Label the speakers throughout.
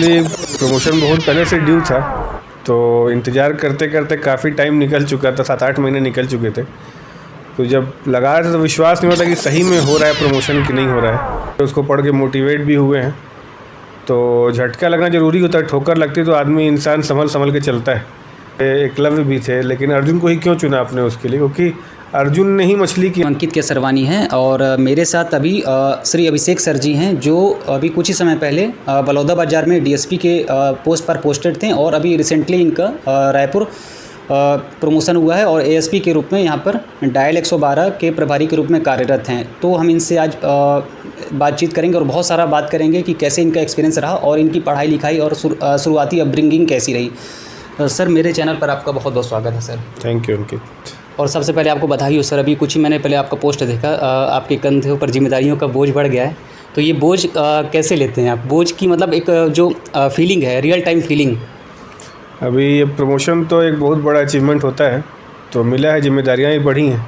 Speaker 1: Actually promotion बहुत पहले से ड्यू था, तो इंतज़ार करते करते काफ़ी टाइम निकल चुका था, 7-8 महीने निकल चुके थे। तो जब लगा रहे थे तो विश्वास नहीं होता कि सही में हो रहा है प्रमोशन कि नहीं हो रहा है। तो उसको पढ़ के मोटिवेट भी हुए हैं। तो झटका लगना ज़रूरी होता है, ठोकर लगती तो आदमी इंसान संभल के चलता है। एकलव्य भी थे, लेकिन अर्जुन को ही क्यों चुना आपने उसके लिए? क्योंकि अर्जुन ने ही मछली की।
Speaker 2: अंकित केसरवानी हैं और मेरे साथ अभी श्री अभिषेक सर जी हैं, जो अभी कुछ ही समय पहले बलौदा बाज़ार में डीएसपी के पोस्ट पर पोस्टेड थे और अभी रिसेंटली इनका रायपुर प्रमोशन हुआ है और एएसपी के रूप में यहाँ पर डायल 112 के प्रभारी के रूप में कार्यरत हैं। तो हम इनसे आज बातचीत करेंगे और बहुत सारा बात करेंगे कि कैसे इनका एक्सपीरियंस रहा और इनकी पढ़ाई लिखाई और शुरुआती अपब्रिंगिंग कैसी रही। सर, मेरे चैनल पर आपका बहुत बहुत स्वागत है सर।
Speaker 1: थैंक यू अंकित।
Speaker 2: और सबसे पहले आपको बधाई हो सर, अभी कुछ ही मैंने पहले आपका पोस्ट देखा, आपके कंधे पर जिम्मेदारियों का बोझ बढ़ गया है। तो ये बोझ कैसे लेते हैं आप? बोझ की मतलब एक जो फीलिंग है, रियल टाइम फीलिंग।
Speaker 1: अभी ये प्रमोशन तो एक बहुत बड़ा अचीवमेंट होता है, तो मिला है, जिम्मेदारियाँ ही बढ़ी हैं।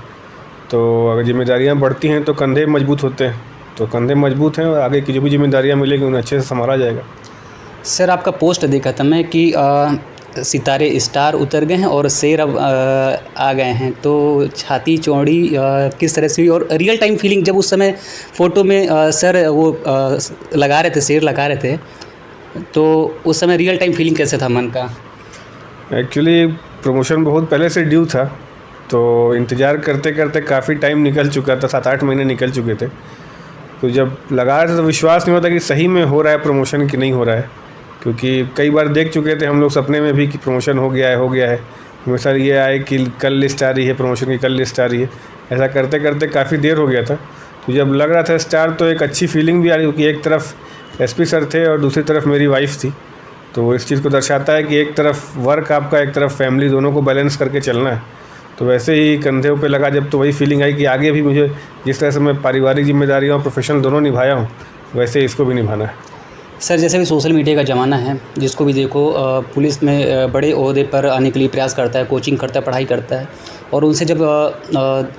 Speaker 1: तो अगर जिम्मेदारियाँ बढ़ती हैं तो कंधे मजबूत होते हैं, तो कंधे मजबूत हैं और आगे की जो भी जिम्मेदारियाँ मिलेगी उन्हें अच्छे से संभाला जाएगा।
Speaker 2: सर, आपका पोस्ट देखा था मैं कि सितारे स्टार उतर गए हैं और शेर अब आ गए हैं, तो छाती चौड़ी किस तरह से हुई और रियल टाइम फीलिंग जब उस समय फ़ोटो में सर वो लगा रहे थे, शेर लगा रहे थे, तो उस समय रियल टाइम फीलिंग कैसे था मन का?
Speaker 1: एक्चुअली प्रमोशन बहुत पहले से ड्यू था, तो इंतज़ार करते करते काफ़ी टाइम निकल चुका था, 7-8 महीने निकल चुके थे। तो जब लगा रहे थे तो विश्वास नहीं होता कि सही में हो रहा है प्रमोशन कि नहीं हो रहा है, क्योंकि कई बार देख चुके थे हम लोग सपने में भी कि प्रमोशन हो गया है। हमेशा ये आए कि कल लिस्ट आ रही है, प्रमोशन की कल लिस्ट आ रही है। ऐसा करते करते काफ़ी देर हो गया था। तो जब लग रहा था स्टार, तो एक अच्छी फीलिंग भी आ रही, क्योंकि एक तरफ एसपी सर थे और दूसरी तरफ मेरी वाइफ थी। तो इस चीज़ को दर्शाता है कि एक तरफ वर्क आपका, एक तरफ फैमिली, दोनों को बैलेंस करके चलना है। तो वैसे ही कंधे पे लगा जब, तो वही फीलिंग आई कि आगे भी मुझे जिस तरह से मैं पारिवारिक जिम्मेदारियाँ और प्रोफेशनल दोनों निभाया हूँ, वैसे ही इसको भी निभाना है।
Speaker 2: सर, जैसे भी सोशल मीडिया का ज़माना है, जिसको भी देखो पुलिस में बड़े ओहदे पर आने के लिए प्रयास करता है, कोचिंग करता है, पढ़ाई करता है, और उनसे जब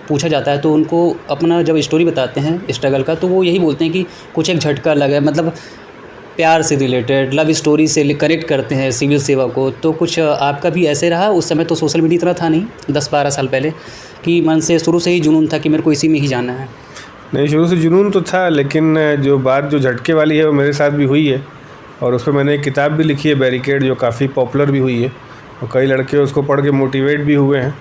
Speaker 2: पूछा जाता है तो उनको अपना जब स्टोरी बताते हैं स्ट्रगल का, तो वो यही बोलते हैं कि कुछ एक झटका लगा, मतलब प्यार से रिलेटेड, लव स्टोरी से कनेक्ट करते हैं सिविल सेवा को। तो कुछ आपका भी ऐसे रहा? उस समय तो सोशल मीडिया इतना था नहीं, 10-12 साल पहले, कि मन से शुरू से ही जुनून था कि मेरे को इसी में ही जाना है?
Speaker 1: नहीं, शुरू से जुनून तो था, लेकिन जो बात जो झटके वाली है वो मेरे साथ भी हुई है, और उस पर मैंने एक किताब भी लिखी है, बैरिकेड, जो काफ़ी पॉपुलर भी हुई है और कई लड़के उसको पढ़ के मोटिवेट भी हुए हैं।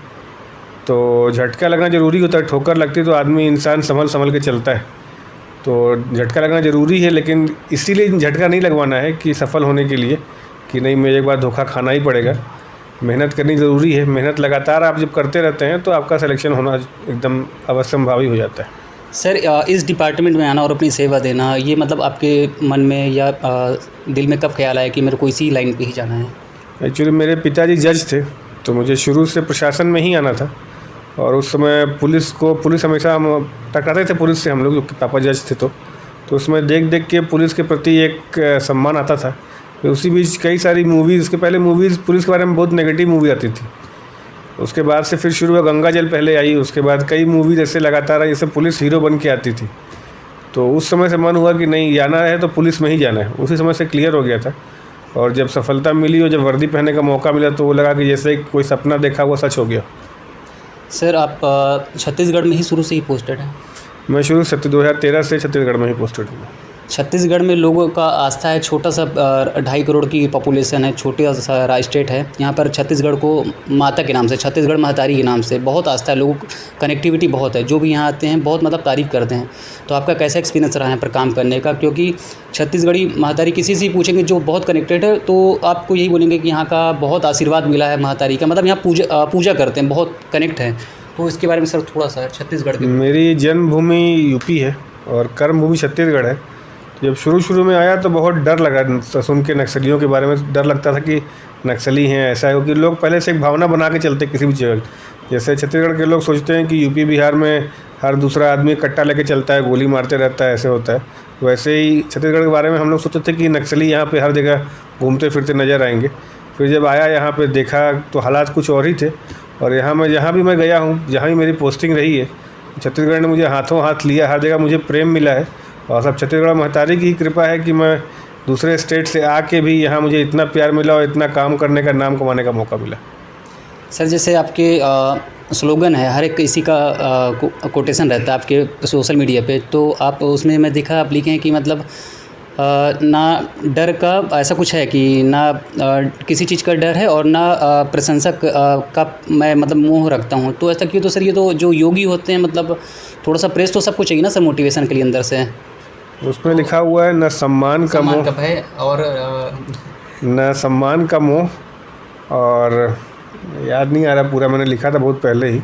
Speaker 1: तो झटका लगना ज़रूरी होता है, ठोकर लगती तो आदमी इंसान संभल के चलता है। तो झटका लगना ज़रूरी है, लेकिन इसीलिए झटका नहीं लगवाना है कि सफल होने के लिए, कि नहीं मुझे एक बार धोखा खाना ही पड़ेगा। मेहनत करनी ज़रूरी है, मेहनत लगातार आप जब करते रहते हैं तो आपका सिलेक्शन होना एकदम अवश्यंभावी हो जाता है।
Speaker 2: सर, इस डिपार्टमेंट में आना और अपनी सेवा देना, ये मतलब आपके मन में या दिल में कब ख्याल आया कि मेरे को इसी लाइन पे ही जाना है?
Speaker 1: एक्चुअली मेरे पिताजी जज थे, तो मुझे शुरू से प्रशासन में ही आना था। और उस समय पुलिस हमेशा हम टकराते थे पुलिस से, हम लोग, क्योंकि पापा जज थे। तो उसमें देख के पुलिस के प्रति एक सम्मान आता था। तो उसी बीच कई सारी मूवीज़, इसके पहले मूवीज़ पुलिस के बारे में बहुत नेगेटिव मूवी आती थी। उसके बाद से फिर शुरू हुआ, गंगा जल पहले आई, उसके बाद कई मूवीज़ ऐसे लगातार आई जिससे पुलिस हीरो बन के आती थी। तो उस समय से मन हुआ कि नहीं, जाना है तो पुलिस में ही जाना है। उसी समय से क्लियर हो गया था। और जब सफलता मिली और जब वर्दी पहनने का मौका मिला, तो वो लगा कि जैसे कोई सपना देखा वो सच हो गया।
Speaker 2: सर, आप छत्तीसगढ़ में ही शुरू से ही पोस्टेड हैं?
Speaker 1: मैं शुरू से 2013 से छत्तीसगढ़ में ही पोस्टेड हूँ।
Speaker 2: छत्तीसगढ़ में लोगों का आस्था है, छोटा सा 2.5 करोड़ की पॉपुलेशन है, छोटा सा स्टेट है। यहाँ पर छत्तीसगढ़ को माता के नाम से, छत्तीसगढ़ महतारी के नाम से बहुत आस्था है, लोगों कनेक्टिविटी बहुत है, जो भी यहाँ आते हैं बहुत मतलब तारीफ़ करते हैं। तो आपका कैसा एक्सपीरियंस रहा है यहाँ पर काम करने का? क्योंकि छत्तीसगढ़ी महतारी किसी से पूछेंगे जो बहुत कनेक्टेड है, तो आपको यही बोलेंगे कि यहाँ का बहुत आशीर्वाद मिला है महतारी का, मतलब यहाँ पूजा करते हैं, बहुत कनेक्ट है। तो इसके बारे में सर थोड़ा सा छत्तीसगढ़ के।
Speaker 1: मेरी जन्मभूमि यूपी है और कर्मभूमि छत्तीसगढ़ है। जब शुरू में आया तो बहुत डर लगा सुन के, नक्सलियों के बारे में डर लगता था कि नक्सली हैं, ऐसा है, क्योंकि लोग पहले से एक भावना बना के चलते किसी भी जगह। जैसे छत्तीसगढ़ के लोग सोचते हैं कि यूपी बिहार में हर दूसरा आदमी कट्टा लेके चलता है, गोली मारते रहता है, ऐसे होता है। वैसे ही छत्तीसगढ़ के बारे में हम लोग सोचते थे कि नक्सली यहाँ पे हर जगह घूमते फिरते नज़र आएंगे। फिर जब आया यहाँ पे देखा तो हालात कुछ और ही थे। और जहाँ भी मैं गया हूँ, जहाँ भी मेरी पोस्टिंग रही है, छत्तीसगढ़ ने मुझे हाथों हाथ लिया, हर जगह मुझे प्रेम मिला है। और सब छत्तीसगढ़ महतारी की ही कृपा है कि मैं दूसरे स्टेट से आके भी यहाँ मुझे इतना प्यार मिला और इतना काम करने का, नाम कमाने का मौका मिला।
Speaker 2: सर जैसे आपके स्लोगन है, हर एक किसी का कोटेशन रहता है आपके सोशल मीडिया पे, तो आप उसमें मैं देखा आप लिखे हैं कि मतलब ना डर का ऐसा कुछ है कि ना किसी चीज़ का डर है और ना प्रशंसक का मैं मतलब मोह रखता हूँ। तो ऐसा क्यों? तो सर ये तो जो योगी होते हैं मतलब थोड़ा सा प्रेस तो सबको चाहिए ना सर मोटिवेशन के लिए अंदर से।
Speaker 1: उसमें लिखा हुआ है न सम्मान का मोह,
Speaker 2: है और
Speaker 1: न सम्मान का मोह, और याद नहीं आ रहा पूरा, मैंने लिखा था बहुत पहले ही।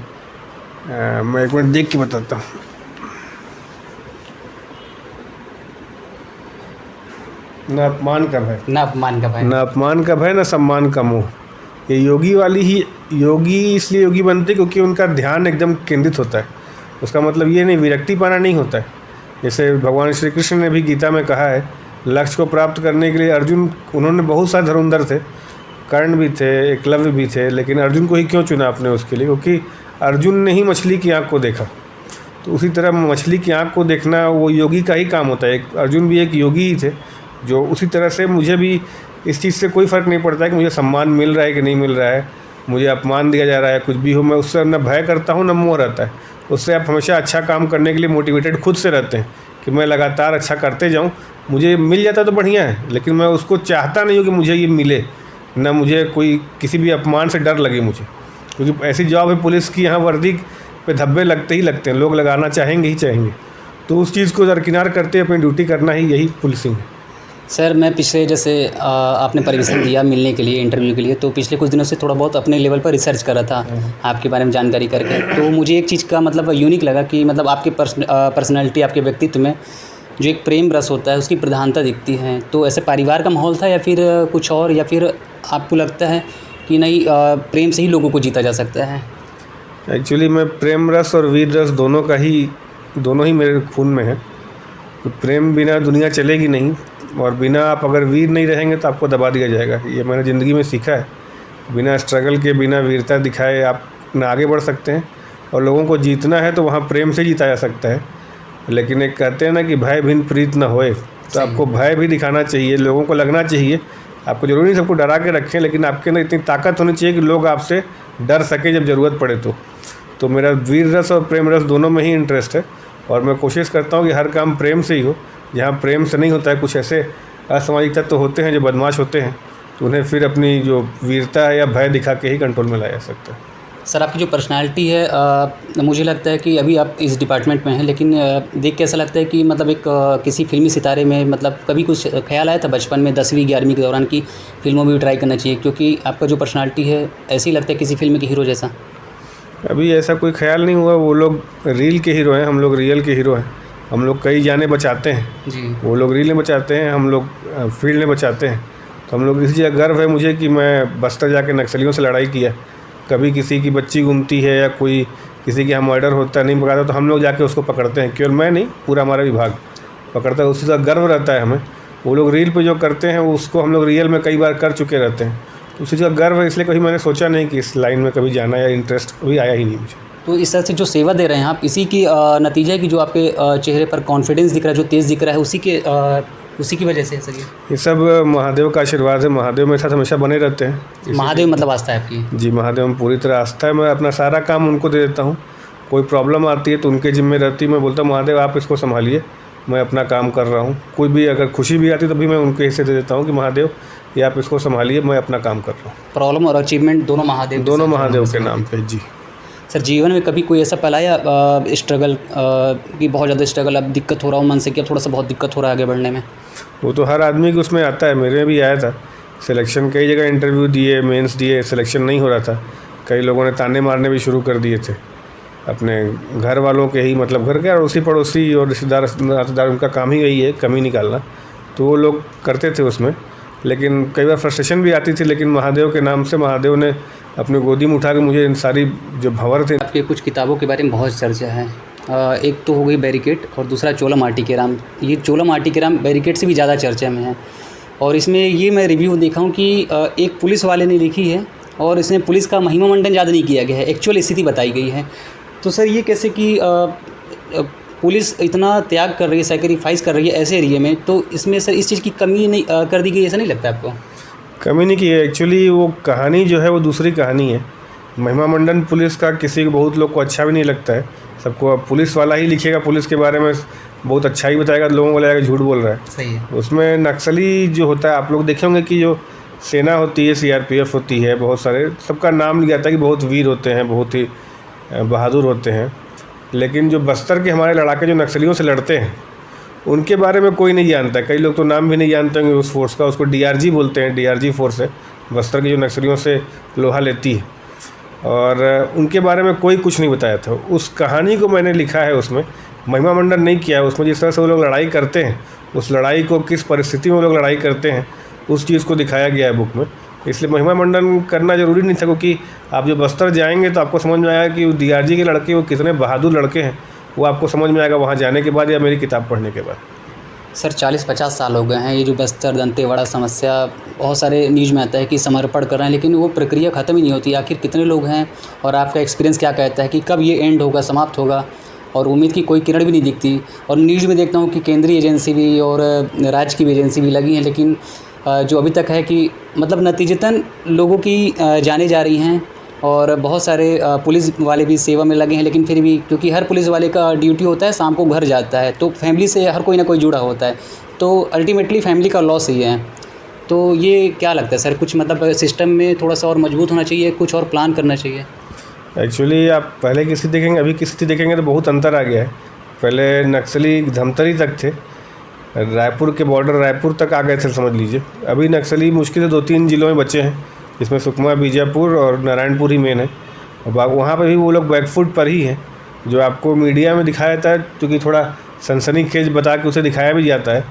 Speaker 1: मैं एक मिनट देख के बताता हूँ। न अपमान का भय,
Speaker 2: ना अपमान का भय,
Speaker 1: न अपमान का भय, न सम्मान का मोह। ये योगी वाली ही, योगी इसलिए योगी बनते क्योंकि उनका ध्यान एकदम केंद्रित होता है। उसका मतलब ये नहीं विरक्ति पाना नहीं होता है। जैसे भगवान श्री कृष्ण ने भी गीता में कहा है, लक्ष्य को प्राप्त करने के लिए अर्जुन, उन्होंने बहुत सारे धुरंधर थे, कर्ण भी थे, एकलव्य भी थे, लेकिन अर्जुन को ही क्यों चुना आपने उसके लिए? क्योंकि अर्जुन ने ही मछली की आँख को देखा। तो उसी तरह मछली की आँख को देखना वो योगी का ही काम होता है। अर्जुन भी एक योगी ही थे। जो उसी तरह से मुझे भी इस चीज़ से कोई फ़र्क नहीं पड़ता है कि मुझे सम्मान मिल रहा है कि नहीं मिल रहा है, मुझे अपमान दिया जा रहा है, कुछ भी हो, मैं उससे न भय करता हूँ न मोह रहता है। उससे आप हमेशा अच्छा काम करने के लिए मोटिवेटेड खुद से रहते हैं कि मैं लगातार अच्छा करते जाऊँ। मुझे मिल जाता तो बढ़िया है, लेकिन मैं उसको चाहता नहीं हूँ कि मुझे ये मिले, ना मुझे कोई किसी भी अपमान से डर लगे मुझे। क्योंकि ऐसी जॉब है पुलिस की, यहाँ वर्दी पे धब्बे लगते ही लगते हैं, लोग लगाना चाहेंगे ही चाहेंगे। तो उस चीज़ को दरकिनार करते अपनी ड्यूटी करना ही यही पुलिसिंग है।
Speaker 2: सर मैं पिछले जैसे आपने परमिशन दिया मिलने के लिए, इंटरव्यू के लिए, तो पिछले कुछ दिनों से थोड़ा बहुत अपने लेवल पर रिसर्च कर रहा था आपके बारे में जानकारी करके। तो मुझे एक चीज़ का मतलब यूनिक लगा कि मतलब आपके पर्सनैलिटी, आपके व्यक्तित्व में जो एक प्रेम रस होता है उसकी प्रधानता दिखती है। तो ऐसे परिवार का माहौल था या फिर कुछ और, या फिर आपको लगता है कि नहीं प्रेम से ही लोगों को जीता जा सकता है?
Speaker 1: एक्चुअली मैं प्रेम रस और वीर रस दोनों ही मेरे खून में है। तो प्रेम बिना दुनिया चलेगी नहीं, और बिना आप अगर वीर नहीं रहेंगे तो आपको दबा दिया जाएगा। ये मैंने ज़िंदगी में सीखा है। बिना स्ट्रगल के, बिना वीरता दिखाए आप ना आगे बढ़ सकते हैं। और लोगों को जीतना है तो वहाँ प्रेम से जीता जा सकता है। लेकिन एक कहते हैं ना कि भय भिन्न प्रीत न होए, तो आपको भय भी दिखाना चाहिए, लोगों को लगना चाहिए। आपको ज़रूरी नहीं सबको डरा के रखें, लेकिन आपके अंदर इतनी ताकत होनी चाहिए कि लोग आपसे डर सके जब ज़रूरत पड़े। तो मेरा वीर रस और प्रेम रस दोनों में ही इंटरेस्ट है, और मैं कोशिश करता हूँ कि हर काम प्रेम से ही हो। जहाँ प्रेम से नहीं होता है, कुछ ऐसे असामाजिक तत्व होते हैं जो बदमाश होते हैं, तो उन्हें फिर अपनी जो वीरता है या भय दिखा के ही कंट्रोल में लाया जा सकता है।
Speaker 2: सर आपकी जो पर्सनालिटी है मुझे लगता है कि अभी आप इस डिपार्टमेंट में हैं, लेकिन देख के ऐसा लगता है कि मतलब एक किसी फिल्मी सितारे में मतलब कभी कुछ ख्याल आया था बचपन में 10वीं 11वीं के दौरान की फिल्मों में भी ट्राई करना चाहिए? क्योंकि आपका जो पर्सनालिटी है ऐसे ही लगता है किसी फिल्म के हीरो जैसा।
Speaker 1: अभी ऐसा कोई ख्याल नहीं हुआ। वो लोग रील के हीरो हैं, हम लोग रियल के हीरो हैं। हम लोग कई जाने बचाते हैं
Speaker 2: जी।
Speaker 1: वो लोग रील में बचाते हैं, हम लोग फील्ड में बचाते हैं। तो हम लोग इसी जगह गर्व है मुझे कि मैं बस्तर जाके नक्सलियों से लड़ाई किया। कभी किसी की बच्ची घूमती है या कोई किसी के यहाँ मर्डर होता है, नहीं पकड़ाता, तो हम लोग जाके उसको पकड़ते हैं। केवल मैं नहीं, पूरा हमारा विभाग पकड़ता है। उसी का गर्व रहता है हमें। वो लोग रील पे जो करते हैं उसको हम लोग रियल में कई बार कर चुके रहते हैं। उसी का गर्व है, इसलिए कभी मैंने सोचा नहीं कि इस लाइन में कभी जाना, या इंटरेस्ट कभी आया ही नहीं मुझे।
Speaker 2: तो इस तरह से जो सेवा दे रहे हैं आप, इसी की नतीजा है कि जो आपके चेहरे पर कॉन्फिडेंस दिख रहा है, जो तेज़ दिख रहा है, उसी की वजह से है सर
Speaker 1: ये सब महादेव का आशीर्वाद है। महादेव मेरे साथ हमेशा बने रहते हैं।
Speaker 2: महादेव मतलब आस्था है आपकी?
Speaker 1: जी, महादेव में पूरी तरह आस्था है। मैं अपना सारा काम उनको दे देता हूँ। कोई प्रॉब्लम आती है तो उनके जिम्मे रहती है। मैं बोलता हूँ महादेव आप इसको संभालिए, मैं अपना काम कर रहा हूँ। कोई भी अगर खुशी भी आती है तभी मैं उनके हिस्से दे देता हूँ कि महादेव ये आप इसको संभालिए, मैं अपना काम कर रहा हूँ।
Speaker 2: प्रॉब्लम और अचीवमेंट दोनों महादेव
Speaker 1: के नाम पे। जी
Speaker 2: सर, जीवन में कभी कोई ऐसा पल आया स्ट्रगल कि बहुत ज़्यादा स्ट्रगल, अब दिक्कत हो रहा हो मन से कि अब थोड़ा सा बहुत दिक्कत हो रहा है आगे बढ़ने में?
Speaker 1: वो तो हर आदमी को उसमें आता है, मेरे में भी आया था। सिलेक्शन कई जगह इंटरव्यू दिए, मेंस दिए, सिलेक्शन नहीं हो रहा था। कई लोगों ने ताने मारने भी शुरू कर दिए थे अपने घर वालों के ही, मतलब घर के और उसी पड़ोसी और रिश्तेदार, उनका काम ही यही है कमी निकालना। तो वो लोग करते थे उसमें, लेकिन कई बार फ्रस्ट्रेशन भी आती थी। लेकिन महादेव के नाम से महादेव ने अपनी गोदी में उठा के मुझे इन सारी जो भंवर थे।
Speaker 2: आपके कुछ किताबों के बारे में बहुत चर्चा है। एक तो हो गई बैरिकेड और दूसरा चोला आटिकेराम। ये चोला आटिकेराम बैरिकेड से भी ज़्यादा चर्चा में है। और इसमें ये मैं रिव्यू देखा हूँ कि एक पुलिस वाले ने लिखी है और इसमें पुलिस का महिमा मंडन ज़्यादा नहीं किया गया है, एक्चुअल स्थिति बताई गई है। तो सर ये कैसे कि पुलिस इतना त्याग कर रही है, सैक्रिफाइस कर रही है ऐसे एरिया में, तो इसमें सर इस चीज़ की कमी नहीं कर दी गई, ऐसा नहीं लगता आपको?
Speaker 1: कमी नहीं की है एक्चुअली, वो कहानी जो है वो दूसरी कहानी है। महिमा मंडन पुलिस का किसी को, बहुत लोग को अच्छा भी नहीं लगता है। सबको अब पुलिस वाला ही लिखेगा, पुलिस के बारे में बहुत अच्छा ही बताएगा, लोगों को लगेगा झूठ बोल रहा है।
Speaker 2: सही है।
Speaker 1: उसमें नक्सली जो होता है, आप लोग देखे होंगे कि जो सेना होती है, सीआरपीएफ होती है, बहुत सारे, सबका नाम लिया जाता है कि बहुत वीर होते हैं, बहुत ही बहादुर होते हैं। लेकिन जो बस्तर के हमारे लड़ाके जो नक्सलियों से लड़ते हैं, उनके बारे में कोई नहीं जानता। कई लोग तो नाम भी नहीं जानते होंगे उस फोर्स का। उसको डीआरजी बोलते हैं, डीआरजी फोर्स है, बस्तर की जो नक्सलियों से लोहा लेती है। और उनके बारे में कोई कुछ नहीं बताया था। उस कहानी को मैंने लिखा है, उसमें महिमा मंडन नहीं किया है। उसमें जिस तरह से वो लोग लड़ाई करते हैं, उस लड़ाई को किस परिस्थिति में वो लोग लड़ाई करते हैं, उस चीज़ को दिखाया गया है बुक में। इसलिए महिमा मंडन करना ज़रूरी नहीं था, क्योंकि आप जब बस्तर जाएंगे तो आपको समझ में आएगा कि डीआरजी के लड़के वो कितने बहादुर लड़के हैं। वो आपको समझ में आएगा वहाँ जाने के बाद या मेरी किताब पढ़ने के बाद।
Speaker 2: सर 40-50 साल हो गए हैं, ये जो बस्तर दंतेवाड़ा समस्या बहुत सारे न्यूज़ में आता है कि समर्पण कर रहे हैं, लेकिन वो प्रक्रिया ख़त्म ही नहीं होती। आखिर कितने लोग हैं और आपका एक्सपीरियंस क्या कहता है कि कब ये एंड होगा, समाप्त होगा? और उम्मीद की कोई किरण भी नहीं दिखती। और न्यूज़ में देखता हूँ कि केंद्रीय एजेंसी भी और राज्य की भी एजेंसी भी लगी हैं, लेकिन जो अभी तक है कि मतलब नतीजतन लोगों की जानें जा रही हैं और बहुत सारे पुलिस वाले भी सेवा में लगे हैं, लेकिन फिर भी क्योंकि हर पुलिस वाले का ड्यूटी होता है, शाम को घर जाता है, तो फैमिली से हर कोई ना कोई जुड़ा होता है, तो अल्टीमेटली फैमिली का लॉस ही है। तो ये क्या लगता है सर, कुछ मतलब सिस्टम में थोड़ा सा और मजबूत होना चाहिए, कुछ और प्लान करना चाहिए?
Speaker 1: एक्चुअली आप पहले की स्थिति देखेंगे, अभी की स्थिति देखेंगे तो बहुत अंतर आ गया है। पहले नक्सली धमतरी तक थे, रायपुर के बॉर्डर रायपुर तक आ गए थे समझ लीजिए। अभी नक्सली मुश्किल से 2-3 जिलों में बचे हैं, जिसमें सुकमा, बीजापुर और नारायणपुर ही मेन है। और वहाँ पर भी वो लोग बैकफुट पर ही हैं। जो आपको मीडिया में दिखाया जाता है, क्योंकि थोड़ा सनसनीखेज बता के उसे दिखाया भी जाता है।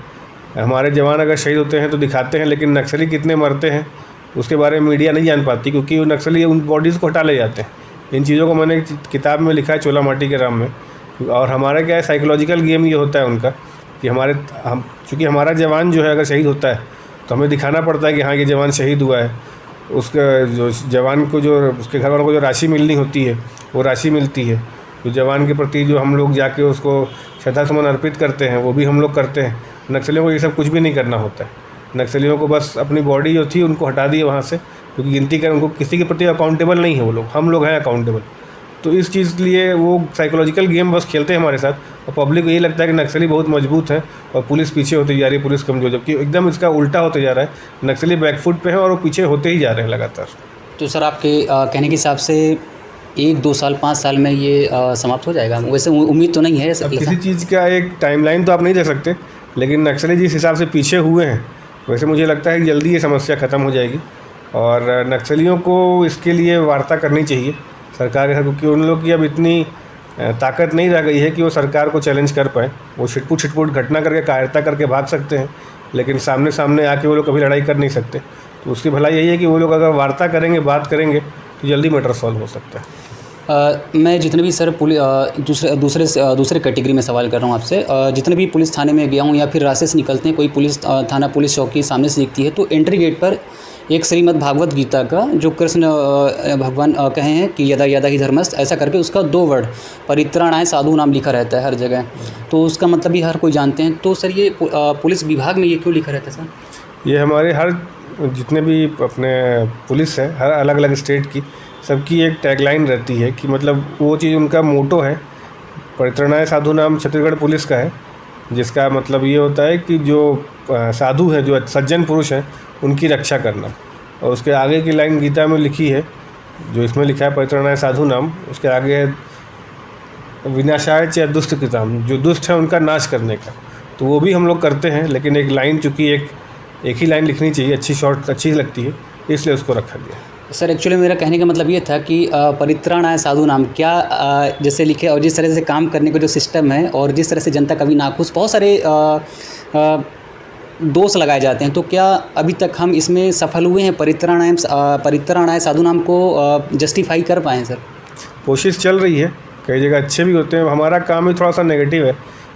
Speaker 1: हमारे जवान अगर शहीद होते हैं तो दिखाते हैं, लेकिन नक्सली कितने मरते हैं उसके बारे में मीडिया नहीं जान पाती, क्योंकि वो नक्सली उन बॉडीज़ को हटा ले जाते हैं। इन चीज़ों को मैंने किताब में लिखा है, चोला माटी के राम में। और हमारा क्या है, साइकोलॉजिकल गेम ये होता है उनका कि हम चूँकि हमारा जवान जो है अगर शहीद होता है तो हमें दिखाना पड़ता है कि हाँ ये जवान शहीद हुआ है। उसका जो जवान को, जो उसके घर वालों को जो राशि मिलनी होती है वो राशि मिलती है। तो जवान के प्रति जो हम लोग जाके उसको श्रद्धासुमन अर्पित करते हैं वो भी हम लोग करते हैं। नक्सलियों को ये सब कुछ भी नहीं करना होता है। नक्सलियों को बस अपनी बॉडी जो थी उनको हटा दिए वहाँ से, क्योंकि गिनती कर उनको किसी के प्रति अकाउंटेबल नहीं है वो लोग, हम लोग हैं अकाउंटेबल। तो इस चीज़ लिए वो साइकोलॉजिकल गेम बस खेलते हैं हमारे साथ, और पब्लिक को यही लगता है कि नक्सली बहुत मजबूत है और पुलिस पीछे होती जा रही है, पुलिस कमज़ोर, जबकि एकदम इसका उल्टा होते जा रहा है। नक्सली बैकफुट पे हैं और वो पीछे होते ही जा रहे हैं लगातार।
Speaker 2: तो सर आपके कहने के हिसाब से 1-2 साल 5 साल में ये समाप्त हो जाएगा? वैसे उम्मीद तो नहीं है
Speaker 1: अब किसी चीज़ का एक टाइमलाइन तो आप नहीं दे सकते, लेकिन नक्सली जिस हिसाब से पीछे हुए हैं वैसे मुझे लगता है कि जल्दी ये समस्या ख़त्म हो जाएगी। और नक्सलियों को इसके लिए वार्ता करनी चाहिए सरकार के साथ, क्योंकि उन लोग की अब इतनी ताकत नहीं रह गई है कि वो सरकार को चैलेंज कर पाएँ। वो छिटपुट घटना करके, कायरता करके भाग सकते हैं, लेकिन सामने सामने आके वो लोग कभी लड़ाई कर नहीं सकते। तो उसकी भलाई यही है कि वो लोग अगर वार्ता करेंगे, बात करेंगे, तो जल्दी मैटर सॉल्व हो सकता है।
Speaker 2: मैं जितने भी सर दूसरे कैटेगरी में सवाल कर रहा हूँ आपसे, जितने भी पुलिस थाने में गया हूँ या फिर रास्ते से निकलते हैं, कोई पुलिस थाना, पुलिस चौकी सामने से दिखती है, तो एंट्री गेट पर एक श्रीमद् भागवत गीता का जो कृष्ण भगवान कहे हैं कि यदा यदा ही धर्मस्थ, ऐसा करके उसका 2 वर्ड परित्राणाय साधु नाम लिखा रहता है हर जगह। तो उसका मतलब भी हर कोई जानते हैं। तो सर ये पुलिस विभाग में ये क्यों लिखा रहता है सर?
Speaker 1: ये हमारे हर जितने भी अपने पुलिस है, हर अलग अलग स्टेट की, सबकी एक टैगलाइन रहती है कि मतलब वो चीज़ उनका मोटो है। परित्राणाय साधु नाम छत्तीसगढ़ पुलिस का है, जिसका मतलब ये होता है कि जो साधु हैं, जो सज्जन पुरुष हैं, उनकी रक्षा करना। और उसके आगे की लाइन गीता में लिखी है, जो इसमें लिखा है परित्राणाय साधु नाम, उसके आगे है विनाशाय च दुष्ट कृताम, जो दुष्ट है उनका नाश करने का। तो वो भी हम लोग करते हैं, लेकिन एक लाइन, चूँकि एक ही लाइन लिखनी चाहिए, अच्छी शॉर्ट अच्छी लगती है, इसलिए उसको रखा गया।
Speaker 2: सर एक्चुअली मेरा कहने का मतलब ये था कि परित्राणाय साधु नाम क्या जैसे लिखे, और जिस तरह से काम करने का जो सिस्टम है और जिस तरह से जनता कभी नाखुश, बहुत सारे दोष लगाए जाते हैं, तो क्या अभी तक हम इसमें सफल हुए हैं परित्राणाय साधु नाम को जस्टिफाई कर पाएँ सर?
Speaker 1: कोशिश चल रही है, कई जगह अच्छे भी होते हैं। हमारा काम ही थोड़ा सा नेगेटिव है,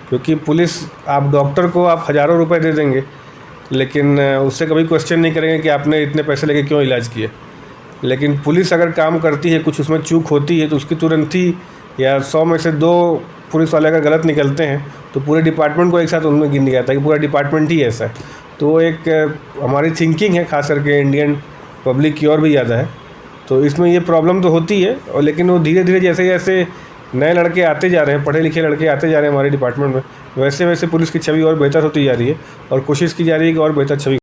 Speaker 1: क्योंकि पुलिस, आप डॉक्टर को आप हज़ारों रुपए दे देंगे, लेकिन उससे कभी क्वेश्चन नहीं करेंगे कि आपने इतने पैसे लेके क्यों इलाज किए। लेकिन पुलिस अगर काम करती है, कुछ उसमें चूक होती है, तो उसकी तुरंत ही, या 100 में से 2 पुलिस वाले अगर गलत निकलते हैं तो पूरे डिपार्टमेंट को एक साथ उनमें गिन दिया जाता है कि पूरा डिपार्टमेंट ही ऐसा है। तो वो एक हमारी थिंकिंग है, खास करके इंडियन पब्लिक की ओर भी ज़्यादा है। तो इसमें ये प्रॉब्लम तो होती है, और लेकिन वो धीरे धीरे जैसे जैसे नए लड़के आते जा रहे हैं, पढ़े लिखे लड़के आते जा रहे हैं हमारे डिपार्टमेंट में, वैसे वैसे पुलिस की छवि और बेहतर होती जा रही है और कोशिश की जा रही है कि और बेहतर छवि